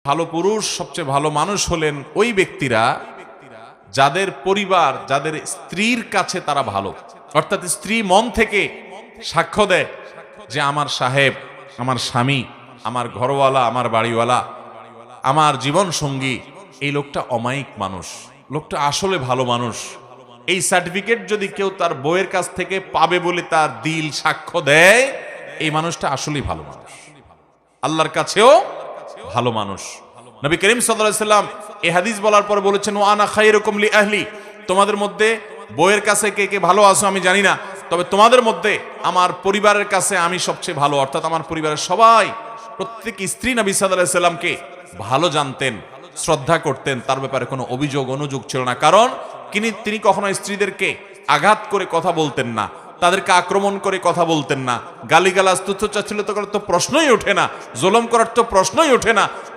ভালো পুরুষ, সবচেয়ে ভালো মানুষ হলেন ওই ব্যক্তিরা যাদের পরিবার, যাদের স্ত্রীর কাছে তারা ভালো, অর্থাৎ স্ত্রী মন থেকে সাক্ষ্য দেয় যে আমার সাহেব, আমার স্বামী, আমার ঘরওয়ালা, আমার বাড়িওয়ালা, আমার জীবন সঙ্গী, এই লোকটা অমায়িক মানুষ, লোকটা আসলে ভালো মানুষ। এই সার্টিফিকেট যদি কেউ তার বউয়ের কাছ থেকে পাবে বলে তার দিল সাক্ষ্য দেয়, এই মানুষটা আসলেই ভালো মানুষ, আল্লাহর কাছেও ভালো মানুষ। নবী করিম সাল্লাল্লাহু আলাইহি সাল্লাম এই হাদিস বলার পর বলেছেন, ওয়া আনা খায়রুকুম লি আহলি, তোমাদের মধ্যে বউয়ের কাছে কে কে ভালো আছো আমি জানি না, তবে তোমাদের মধ্যে আমার পরিবারের কাছে আমি সবচেয়ে ভালো। অর্থাৎ আমার পরিবারের সবাই, প্রত্যেক স্ত্রী নবী সাল্লাল্লাহু আলাইহি সাল্লামকে ভালো জানতেন, শ্রদ্ধা করতেন, তার ব্যাপারে কোনো অভিযোগ অনুযোগ ছিল না। কারণ তিনি কখনো স্ত্রীদেরকে আঘাত করে কথা বলতেন না, তাদেরকে আক্রমণ করে কথা বলতেন না, গালিগালাজ তুচ্ছতাচ্ছিল্য করার তো প্রশ্নই ওঠে না, জুলুম করার তো প্রশ্নই ওঠে না।